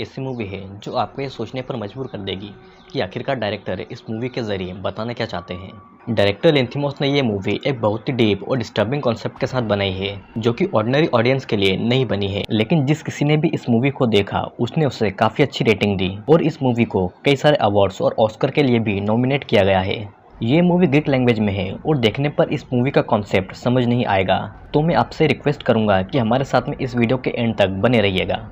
ऐसी मूवी है जो आपको ये सोचने पर मजबूर कर देगी कि आखिरकार डायरेक्टर इस मूवी के ज़रिए बताना क्या चाहते हैं। डायरेक्टर लेंथिमोस ने ये मूवी एक बहुत ही डीप और डिस्टर्बिंग कॉन्सेप्ट के साथ बनाई है, जो कि ऑर्डिनरी ऑडियंस के लिए नहीं बनी है। लेकिन जिस किसी ने भी इस मूवी को देखा उसने उसे काफ़ी अच्छी रेटिंग दी और इस मूवी को कई सारे अवार्ड्स और ऑस्कर के लिए भी नॉमिनेट किया गया है। ये मूवी ग्रीक लैंग्वेज में है और देखने पर इस मूवी का कॉन्सेप्ट समझ नहीं आएगा, तो मैं आपसे रिक्वेस्ट करूंगा कि हमारे साथ में इस वीडियो के एंड तक बने रहिएगा।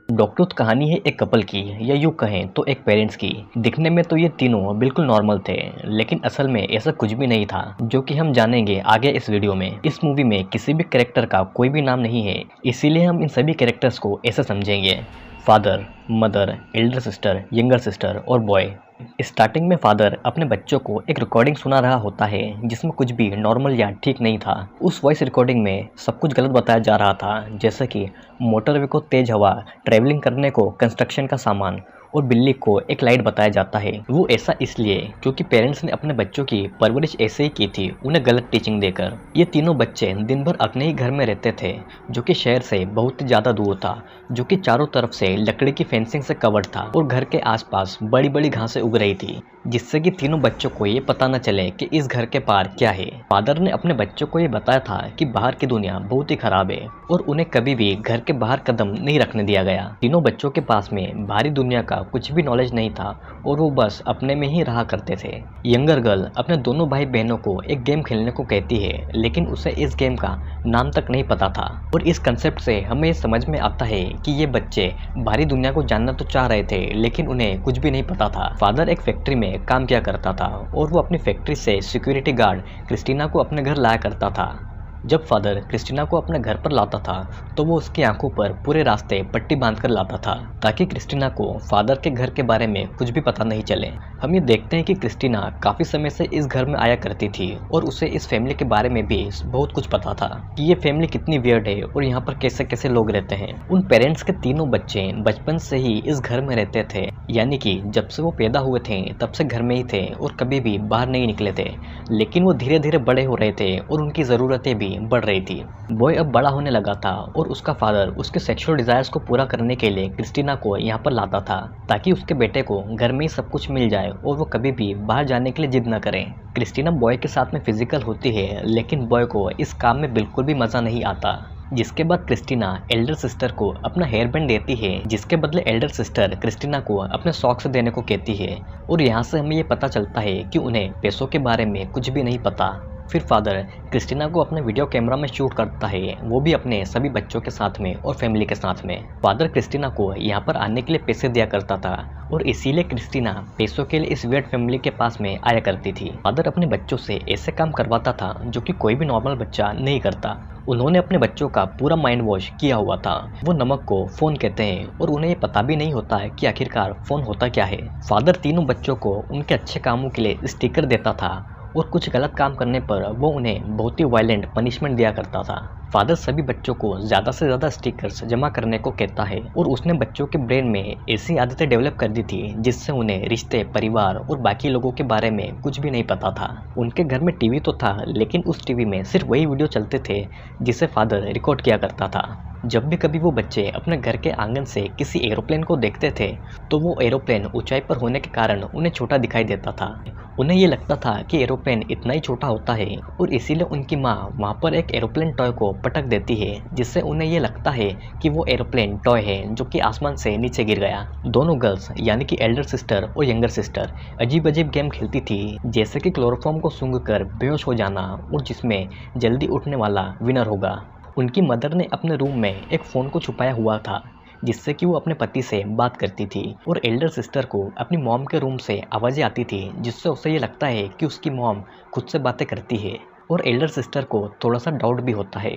डॉक्टरूथ कहानी है एक कपल की, या यूँ कहें तो एक पेरेंट्स की। दिखने में तो ये तीनों बिल्कुल नॉर्मल थे, लेकिन असल में ऐसा कुछ भी नहीं था, जो कि हम जानेंगे आगे इस वीडियो में। इस मूवी में किसी भी कैरेक्टर का कोई भी नाम नहीं है, इसीलिए हम इन सभी कैरेक्टर्स को ऐसे समझेंगे: father, mother, Elder sister, younger sister और बॉय। स्टार्टिंग में फादर अपने बच्चों को एक रिकॉर्डिंग सुना रहा होता है जिसमें कुछ भी नॉर्मल या ठीक नहीं था। उस वॉइस रिकॉर्डिंग में सब कुछ गलत बताया जा रहा था, जैसे कि मोटरवे को तेज हवा, ट्रैवलिंग करने को कंस्ट्रक्शन का सामान और बिल्ली को एक लाइट बताया जाता है। वो ऐसा इसलिए क्योंकि पेरेंट्स ने अपने बच्चों की परवरिश ऐसे ही की थी, उन्हें गलत टीचिंग देकर। ये तीनों बच्चे दिन भर अपने ही घर में रहते थे, जो कि शहर से बहुत ही ज़्यादा दूर था, जो कि चारों तरफ से लकड़ी की फेंसिंग से कवर्ड था और घर के आसपास बड़ी बड़ी घासें उग रही थी, जिससे कि तीनों बच्चों को ये पता न चले कि इस घर के पार क्या है। फादर ने अपने बच्चों को ये बताया था कि बाहर की दुनिया बहुत ही खराब है और उन्हें कभी भी घर के बाहर कदम नहीं रखने दिया गया। तीनों बच्चों के पास में बाहरी दुनिया का कुछ भी नॉलेज नहीं था और वो बस अपने में ही रहा करते थे। यंगर गर्ल अपने दोनों भाई बहनों को एक गेम खेलने को कहती है, लेकिन उसे इस गेम का नाम तक नहीं पता था। और इस कंसेप्ट से हमें ये समझ में आता है कि ये बच्चे बाहरी दुनिया को जानना तो चाह रहे थे, लेकिन उन्हें कुछ भी नहीं पता था। फादर एक फैक्ट्री में काम किया करता था और वो अपनी फैक्ट्री से सिक्योरिटी गार्ड क्रिस्टीना को अपने घर लाया करता था। जब फादर क्रिस्टीना को अपने घर पर लाता था तो वो उसकी आंखों पर पूरे रास्ते पट्टी बांधकर लाता था, ताकि क्रिस्टीना को फादर के घर के बारे में कुछ भी पता नहीं चले। हम ये देखते हैं कि क्रिस्टीना काफ़ी समय से इस घर में आया करती थी और उसे इस फैमिली के बारे में भी बहुत कुछ पता था कि ये फैमिली कितनी वियर्ड है और यहाँ पर कैसे कैसे लोग रहते हैं। उन पेरेंट्स के तीनों बच्चे बचपन से ही इस घर में रहते थे, यानी कि जब से वो पैदा हुए थे तब से घर में ही थे और कभी भी बाहर नहीं निकले थे। लेकिन वो धीरे धीरे बड़े हो रहे थे और उनकी ज़रूरतें भी बढ़ रही थी। बॉय अब बड़ा होने लगा था और उसका फादर उसके सेक्सुअल डिजायर्स को पूरा करने के लिए क्रिस्टीना को यहाँ पर लाता था, ताकि उसके बेटे को घर में ही सब कुछ मिल जाए और वो कभी भी बाहर जाने के लिए जिद न करें। क्रिस्टीना बॉय के साथ में फिजिकल होती है, लेकिन बॉय को इस काम में बिल्कुल भी मज़ा नहीं आता। जिसके बाद क्रिस्टीना एल्डर सिस्टर को अपना हेयर बैंड देती है, जिसके बदले एल्डर सिस्टर क्रिस्टीना को अपने सॉक्स देने को कहती है। और यहाँ से हमें ये पता चलता है कि उन्हें पैसों के बारे में कुछ भी नहीं पता। फिर फादर क्रिस्टीना को अपने वीडियो कैमरा में शूट करता है, वो भी अपने सभी बच्चों के साथ में और फैमिली के साथ में। फादर क्रिस्टीना को यहाँ पर आने के लिए पैसे दिया करता था और इसीलिए क्रिस्टीना पैसों के लिए इस वियर्ड फैमिली के पास में आया करती थी। फादर अपने बच्चों से ऐसे काम करवाता था जो कि कोई भी नॉर्मल बच्चा नहीं करता। उन्होंने अपने बच्चों का पूरा माइंड वॉश किया हुआ था। वो नमक को फ़ोन कहते हैं और उन्हें ये पता भी नहीं होता है कि आखिरकार फ़ोन होता क्या है। फादर तीनों बच्चों को उनके अच्छे कामों के लिए स्टिकर देता था और कुछ गलत काम करने पर वो उन्हें बहुत ही वायलेंट पनिशमेंट दिया करता था। फादर सभी बच्चों को ज़्यादा से ज़्यादा स्टिकर्स जमा करने को कहता है और उसने बच्चों के ब्रेन में ऐसी आदतें डेवलप कर दी थी जिससे उन्हें रिश्ते, परिवार और बाकी लोगों के बारे में कुछ भी नहीं पता था। उनके घर में टीवी तो था, लेकिन उस टीवी में सिर्फ वही वीडियो चलते थे जिसे फादर रिकॉर्ड किया करता था। जब भी कभी वो बच्चे अपने घर के आंगन से किसी एरोप्लेन को देखते थे तो वो एरोप्लेन ऊंचाई पर होने के कारण उन्हें छोटा दिखाई देता था। उन्हें ये लगता था कि एरोप्लेन इतना ही छोटा होता है और इसीलिए उनकी माँ वहाँ पर एक एरोप्लेन टॉय को पटक देती है, जिससे उन्हें ये लगता है कि वो एरोप्लेन टॉय है जो कि आसमान से नीचे गिर गया। दोनों गर्ल्स यानी कि एल्डर सिस्टर और यंगर सिस्टर अजीब अजीब गेम खेलती थी, जैसे कि क्लोरोफॉर्म को सूंघकर बेहोश हो जाना और जिसमें जल्दी उठने वाला विनर होगा। उनकी मदर ने अपने रूम में एक फ़ोन को छुपाया हुआ था, जिससे कि वो अपने पति से बात करती थी। और एल्डर सिस्टर को अपनी मॉम के रूम से आवाज़ें आती थी, जिससे उसे ये लगता है कि उसकी मॉम खुद से बातें करती है और एल्डर सिस्टर को थोड़ा सा डाउट भी होता है।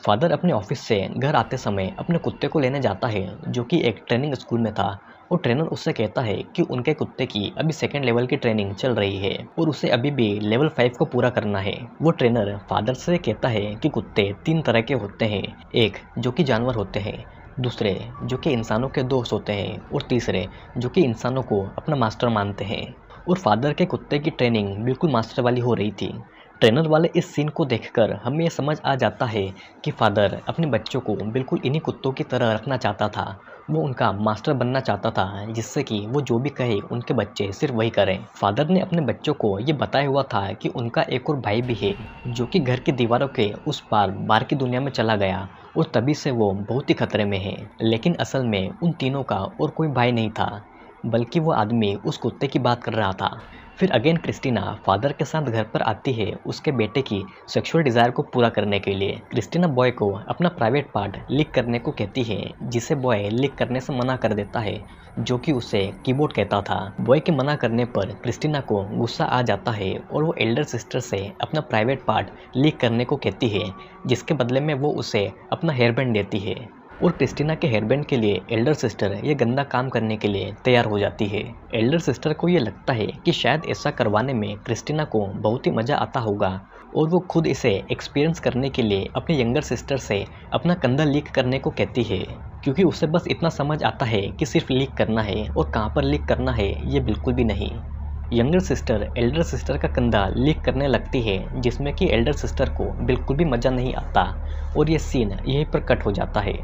फादर अपने ऑफिस से घर आते समय अपने कुत्ते को लेने जाता है, जो कि एक ट्रेनिंग स्कूल में था, और ट्रेनर उससे कहता है कि उनके कुत्ते की अभी 2nd लेवल की ट्रेनिंग चल रही है और उसे अभी भी लेवल 5 को पूरा करना है। वो ट्रेनर फादर से कहता है कि कुत्ते 3 तरह के होते हैं, एक जो कि जानवर होते हैं, दूसरे जो कि इंसानों के दोस्त होते हैं और तीसरे जो कि इंसानों को अपना मास्टर मानते हैं। और फादर के कुत्ते की ट्रेनिंग बिल्कुल मास्टर वाली हो रही थी। ट्रेनर वाले इस सीन को देखकर हमें ये समझ आ जाता है कि फादर अपने बच्चों को बिल्कुल इन्हीं कुत्तों की तरह रखना चाहता था। वो उनका मास्टर बनना चाहता था, जिससे कि वो जो भी कहे उनके बच्चे सिर्फ वही करें। फादर ने अपने बच्चों को ये बताया हुआ था कि उनका एक और भाई भी है जो कि घर की दीवारों के उस पार बाहर की दुनिया में चला गया और तभी से वो बहुत ही खतरे में है। लेकिन असल में उन तीनों का और कोई भाई नहीं था, बल्कि वो आदमी उस कुत्ते की बात कर रहा था। फिर अगेन क्रिस्टीना फादर के साथ घर पर आती है उसके बेटे की सेक्सुअल डिज़ायर को पूरा करने के लिए। क्रिस्टीना बॉय को अपना प्राइवेट पार्ट लीक करने को कहती है, जिसे बॉय लीक करने से मना कर देता है, जो कि उसे कीबोर्ड कहता था। बॉय के मना करने पर क्रिस्टीना को गुस्सा आ जाता है और वो एल्डर सिस्टर से अपना प्राइवेट पार्ट लीक करने को कहती है, जिसके बदले में वो उसे अपना हेयर बैंड देती है। और क्रिस्टीना के हेयरबैंड के लिए एल्डर सिस्टर ये गंदा काम करने के लिए तैयार हो जाती है। एल्डर सिस्टर को ये लगता है कि शायद ऐसा करवाने में क्रिस्टीना को बहुत ही मज़ा आता होगा और वो खुद इसे एक्सपीरियंस करने के लिए अपनी यंगर सिस्टर से अपना कंधा लीक करने को कहती है, क्योंकि उसे बस इतना समझ आता है कि सिर्फ लीक करना है और कहाँ पर लीक करना है ये बिल्कुल भी नहीं। यंगर सिस्टर एल्डर सिस्टर का कंधा लीक करने लगती है, जिसमें कि एल्डर सिस्टर को बिल्कुल भी मज़ा नहीं आता और ये सीन यहीं पर कट हो जाता है।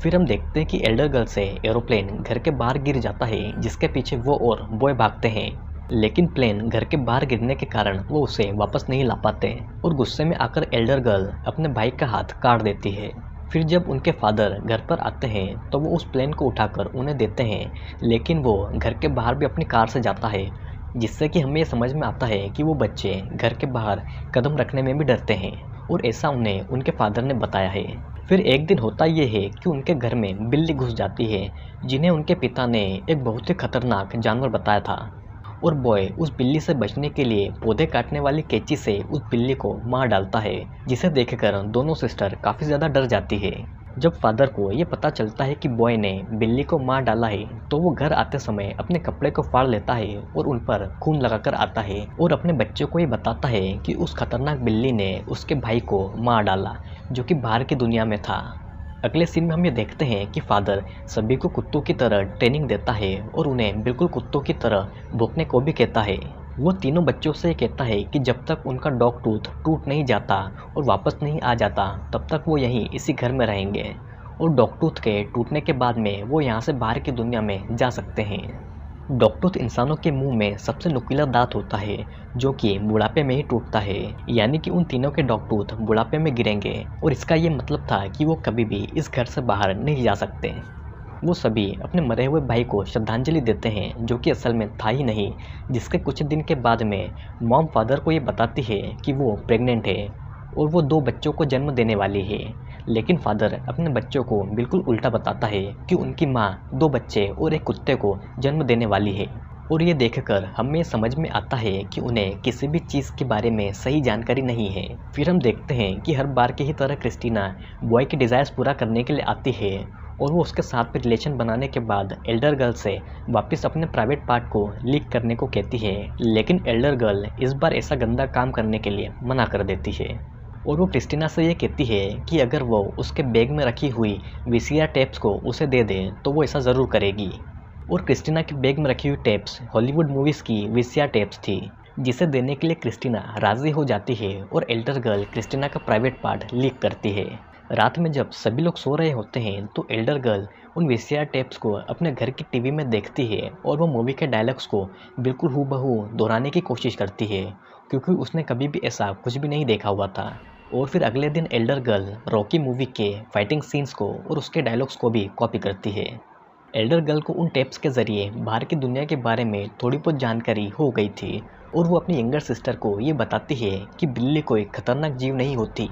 फिर हम देखते हैं कि एल्डर गर्ल से एरोप्लेन घर के बाहर गिर जाता है, जिसके पीछे वो और बॉय भागते हैं। लेकिन प्लेन घर के बाहर गिरने के कारण वो उसे वापस नहीं ला पाते और गुस्से में आकर एल्डर गर्ल अपने भाई का हाथ काट देती है। फिर जब उनके फादर घर पर आते हैं तो वो उस प्लेन को उठाकर उन्हें देते हैं, लेकिन वो घर के बाहर भी अपनी कार से जाता है, जिससे कि हमें समझ में आता है कि वो बच्चे घर के बाहर कदम रखने में भी डरते हैं और ऐसा उन्हें उनके फादर ने बताया है। फिर एक दिन होता ये है कि उनके घर में बिल्ली घुस जाती है, जिन्हें उनके पिता ने एक बहुत ही खतरनाक जानवर बताया था और बॉय उस बिल्ली से बचने के लिए पौधे काटने वाली कैंची से उस बिल्ली को मार डालता है, जिसे देखकर दोनों सिस्टर काफ़ी ज़्यादा डर जाती है। जब फादर को ये पता चलता है कि बॉय ने बिल्ली को मार डाला है तो वो घर आते समय अपने कपड़े को फाड़ लेता है और उन पर खून लगाकर आता है और अपने बच्चों को ये बताता है कि उस खतरनाक बिल्ली ने उसके भाई को मार डाला, जो कि बाहर की दुनिया में था। अगले सीन में हम ये देखते हैं कि फादर सभी को कुत्तों की तरह ट्रेनिंग देता है और उन्हें बिल्कुल कुत्तों की तरह भौंकने को भी कहता है। वो तीनों बच्चों से कहता है कि जब तक उनका डॉग टूथ टूट नहीं जाता और वापस नहीं आ जाता तब तक वो यहीं इसी घर में रहेंगे और डॉग टूथ के टूटने के बाद में वो यहाँ से बाहर की दुनिया में जा सकते हैं। डॉग टूथ इंसानों के मुंह में सबसे नुकीला दांत होता है, जो कि बुढ़ापे में ही टूटता है, यानी कि उन तीनों के डॉग टूथ बुढ़ापे में गिरेंगे और इसका ये मतलब था कि वो कभी भी इस घर से बाहर नहीं जा सकते। वो सभी अपने मरे हुए भाई को श्रद्धांजलि देते हैं, जो कि असल में था ही नहीं, जिसके कुछ दिन के बाद में मॉम फादर को ये बताती है कि वो प्रेग्नेंट है और वो 2 बच्चों को जन्म देने वाली है। लेकिन फादर अपने बच्चों को बिल्कुल उल्टा बताता है कि उनकी माँ 2 बच्चे और एक कुत्ते को जन्म देने वाली है और ये देखकर हमें समझ में आता है कि उन्हें किसी भी चीज़ के बारे में सही जानकारी नहीं है। फिर हम देखते हैं कि हर बार की ही तरह क्रिस्टीना बॉय के डिज़ायर्स पूरा करने के लिए आती है और वो उसके साथ भी रिलेशन बनाने के बाद एल्डर गर्ल से वापस अपने प्राइवेट पार्ट को लीक करने को कहती है, लेकिन एल्डर गर्ल इस बार ऐसा गंदा काम करने के लिए मना कर देती है और वो क्रिस्टीना से ये कहती है कि अगर वो उसके बैग में रखी हुई वीसीआर टेप्स को उसे दे दे तो वो ऐसा ज़रूर करेगी। और क्रिस्टीना के बैग में रखी हुई टेप्स हॉलीवुड मूवीज़ की वीसीआर टेप्स थी, जिसे देने के लिए क्रिस्टीना राज़ी हो जाती है और एल्डर गर्ल क्रिस्टीना का प्राइवेट पार्ट लीक करती है। रात में जब सभी लोग सो रहे होते हैं तो एल्डर गर्ल उन वीसीआर टेप्स को अपने घर की टीवी में देखती है और वो मूवी के डायलॉग्स को बिल्कुल हूबहू दोहराने की कोशिश करती है, क्योंकि उसने कभी भी ऐसा कुछ भी नहीं देखा हुआ था। और फिर अगले दिन एल्डर गर्ल रॉकी मूवी के फाइटिंग सीन्स को और उसके डायलॉग्स को भी कॉपी करती है। एल्डर गर्ल को उन टेप्स के ज़रिए बाहर की दुनिया के बारे में थोड़ी बहुत जानकारी हो गई थी और वो अपनी यंगर सिस्टर को ये बताती है कि बिल्ली कोई खतरनाक जीव नहीं होती,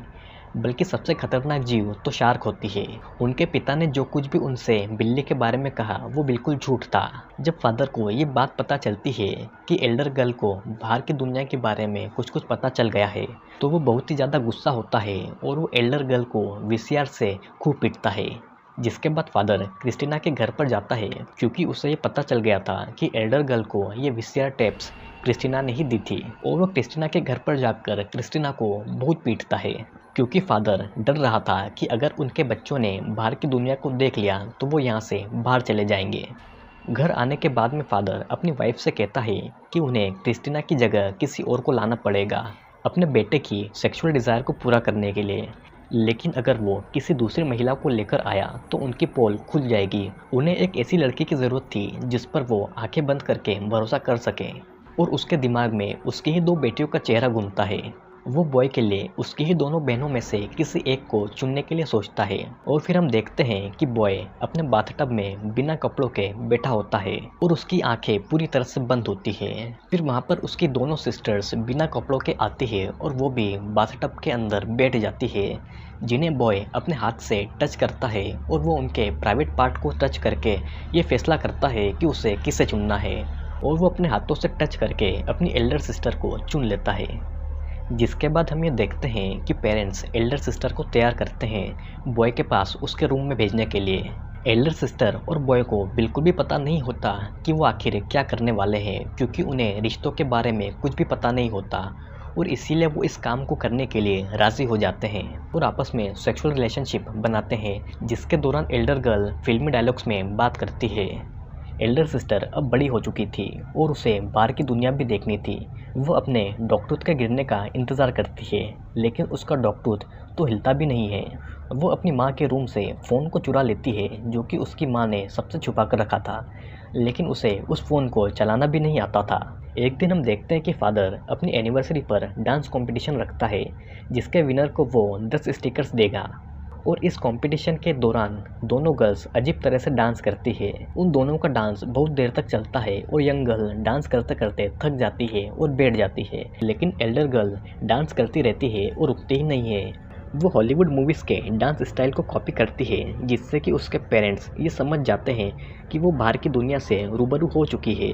बल्कि सबसे खतरनाक जीव तो शार्क होती है। उनके पिता ने जो कुछ भी उनसे बिल्ली के बारे में कहा वो बिल्कुल झूठ था। जब फादर को ये बात पता चलती है कि एल्डर गर्ल को बाहर की दुनिया के बारे में कुछ पता चल गया है तो वो बहुत ही ज़्यादा गुस्सा होता है और वो एल्डर गर्ल को वीसीआर से खूब पीटता है। जिसके बाद फादर क्रिस्टीना के घर पर जाता है, क्योंकि उसे ये पता चल गया था कि एल्डर गर्ल को ये वीसीआर टेप्स क्रिस्टीना ने ही दी थी और वो क्रिस्टीना के घर पर जाकर क्रिस्टीना को बहुत पीटता है, क्योंकि फादर डर रहा था कि अगर उनके बच्चों ने बाहर की दुनिया को देख लिया तो वो यहाँ से बाहर चले जाएंगे। घर आने के बाद में फादर अपनी वाइफ से कहता है कि उन्हें क्रिस्टीना की जगह किसी और को लाना पड़ेगा, अपने बेटे की सेक्सुअल डिज़ायर को पूरा करने के लिए। लेकिन अगर वो किसी दूसरी महिला को लेकर आया तो उनकी पोल खुल जाएगी। उन्हें एक ऐसी लड़की की ज़रूरत थी जिस पर वो आंखें बंद करके भरोसा कर सकें, और उसके दिमाग में उसकी ही दो बेटियों का चेहरा घूमता है। वो बॉय के लिए उसकी ही दोनों बहनों में से किसी एक को चुनने के लिए सोचता है, और फिर हम देखते हैं कि बॉय अपने बाथटब में बिना कपड़ों के बैठा होता है और उसकी आंखें पूरी तरह से बंद होती है। फिर वहाँ पर उसकी दोनों सिस्टर्स बिना कपड़ों के आती है और वो भी बाथटब के अंदर बैठ जाती है, जिन्हें बॉय अपने हाथ से टच करता है, और वो उनके प्राइवेट पार्ट को टच करके ये फैसला करता है कि उसे किसे चुनना है, और वो अपने हाथों से टच करके अपनी एल्डर सिस्टर को चुन लेता है। जिसके बाद हम ये देखते हैं कि पेरेंट्स एल्डर सिस्टर को तैयार करते हैं बॉय के पास उसके रूम में भेजने के लिए। एल्डर सिस्टर और बॉय को बिल्कुल भी पता नहीं होता कि वो आखिर क्या करने वाले हैं, क्योंकि उन्हें रिश्तों के बारे में कुछ भी पता नहीं होता, और इसीलिए वो इस काम को करने के लिए राज़ी हो जाते हैं और आपस में सेक्सुअल रिलेशनशिप बनाते हैं, जिसके दौरान एल्डर गर्ल फिल्मी डायलॉग्स में बात करती है। एल्डर सिस्टर अब बड़ी हो चुकी थी और उसे बाहर की दुनिया भी देखनी थी। वो अपने डॉगटूथ के गिरने का इंतज़ार करती है, लेकिन उसका डॉगटूथ तो हिलता भी नहीं है। वो अपनी माँ के रूम से फ़ोन को चुरा लेती है, जो कि उसकी माँ ने सबसे छुपा कर रखा था, लेकिन उसे उस फ़ोन को चलाना भी नहीं आता था। एक दिन हम देखते हैं कि फादर अपनी एनिवर्सरी पर डांस कंपटीशन रखता है, जिसके विनर को वो 10 स्टिकर्स देगा, और इस कंपटीशन के दौरान दोनों गर्ल्स अजीब तरह से डांस करती है। उन दोनों का डांस बहुत देर तक चलता है और यंग गर्ल डांस करते करते थक जाती है और बैठ जाती है, लेकिन एल्डर गर्ल डांस करती रहती है और रुकती ही नहीं है। वो हॉलीवुड मूवीज़ के डांस स्टाइल को कॉपी करती है, जिससे कि उसके पेरेंट्स ये समझ जाते हैं कि वो बाहर की दुनिया से रूबरू हो चुकी है।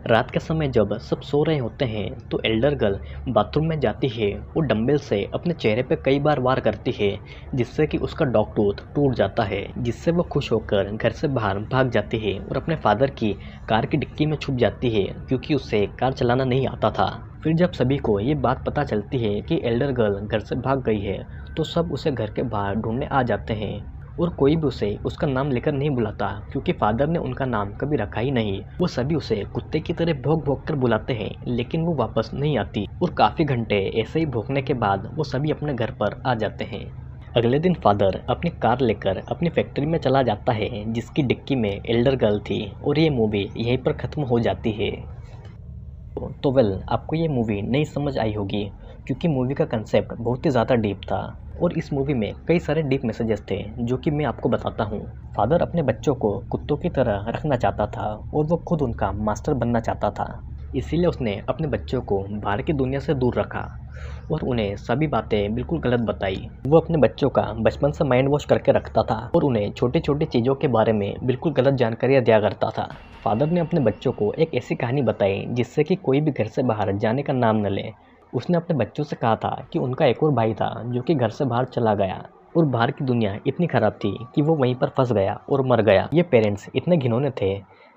रात के समय जब सब सो रहे होते हैं तो एल्डर गर्ल बाथरूम में जाती है और डंबल से अपने चेहरे पे कई बार वार करती है, जिससे कि उसका डॉग टूथ टूट जाता है, जिससे वो खुश होकर घर से बाहर भाग जाती है और अपने फादर की कार की डिक्की में छुप जाती है, क्योंकि उसे कार चलाना नहीं आता था। फिर जब सभी को ये बात पता चलती है कि एल्डर गर्ल घर से भाग गई है, तो सब उसे घर के बाहर ढूंढने आ जाते हैं, और कोई भी उसे उसका नाम लेकर नहीं बुलाता, क्योंकि फादर ने उनका नाम कभी रखा ही नहीं। वो सभी उसे कुत्ते की तरह भौंक भौंक कर बुलाते हैं, लेकिन वो वापस नहीं आती, और काफ़ी घंटे ऐसे ही भौंकने के बाद वो सभी अपने घर पर आ जाते हैं। अगले दिन फादर अपनी कार लेकर अपनी फैक्ट्री में चला जाता है, जिसकी डिक्की में एल्डर गर्ल थी, और ये मूवी यहीं पर ख़त्म हो जाती है। तो आपको ये मूवी नहीं समझ आई होगी, क्योंकि मूवी का कंसेप्ट बहुत ही ज़्यादा डीप था, और इस मूवी में कई सारे डीप मैसेजेस थे जो कि मैं आपको बताता हूँ। फादर अपने बच्चों को कुत्तों की तरह रखना चाहता था और वो खुद उनका मास्टर बनना चाहता था, इसीलिए उसने अपने बच्चों को बाहर की दुनिया से दूर रखा और उन्हें सभी बातें बिल्कुल गलत बताई। वो अपने बच्चों का बचपन से माइंड वॉश करके रखता था और उन्हें छोटी छोटी चीज़ों के बारे में बिल्कुल गलत जानकारियाँ दिया करता था। फादर ने अपने बच्चों को एक ऐसी कहानी बताई जिससे कि कोई भी घर से बाहर जाने का नाम न ले। उसने अपने बच्चों से कहा था कि उनका एक और भाई था जो कि घर से बाहर चला गया, और बाहर की दुनिया इतनी ख़राब थी कि वो वहीं पर फंस गया और मर गया। ये पेरेंट्स इतने घिनौने थे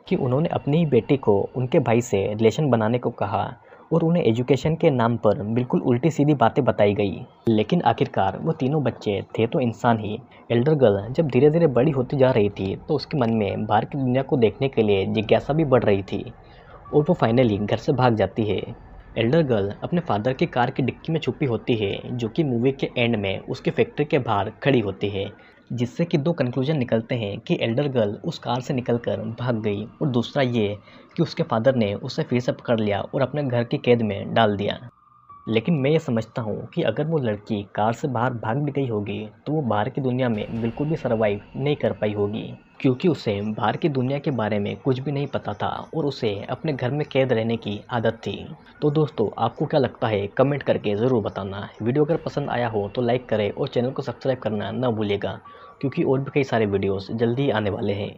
कि उन्होंने अपनी ही बेटी को उनके भाई से रिलेशन बनाने को कहा, और उन्हें एजुकेशन के नाम पर बिल्कुल उल्टी सीधी बातें बताई गई। लेकिन आखिरकार वो तीनों बच्चे थे तो इंसान ही। एल्डर गर्ल जब धीरे धीरे बड़ी होती जा रही थी तो उसके मन में बाहर की दुनिया को देखने के लिए जिज्ञासा भी बढ़ रही थी, और वो फाइनली घर से भाग जाती है। एल्डर गर्ल अपने फादर की कार की डिक्की में छुपी होती है, जो कि मूवी के एंड में उसकी फैक्ट्री के बाहर खड़ी होती है, जिससे कि दो कंक्लूजन निकलते हैं कि एल्डर गर्ल उस कार से निकलकर भाग गई, और दूसरा ये कि उसके फादर ने उसे फिर से पकड़ लिया और अपने घर की कैद में डाल दिया। लेकिन मैं ये समझता हूँ कि अगर वो लड़की कार से बाहर भाग भी गई होगी तो वो बाहर की दुनिया में बिल्कुल भी सर्वाइव नहीं कर पाई होगी, क्योंकि उसे बाहर की दुनिया के बारे में कुछ भी नहीं पता था और उसे अपने घर में कैद रहने की आदत थी। तो दोस्तों, आपको क्या लगता है कमेंट करके ज़रूर बताना। वीडियो अगर पसंद आया हो तो लाइक करें और चैनल को सब्सक्राइब करना ना भूलिएगा, क्योंकि और भी कई सारे वीडियोस जल्दी आने वाले हैं।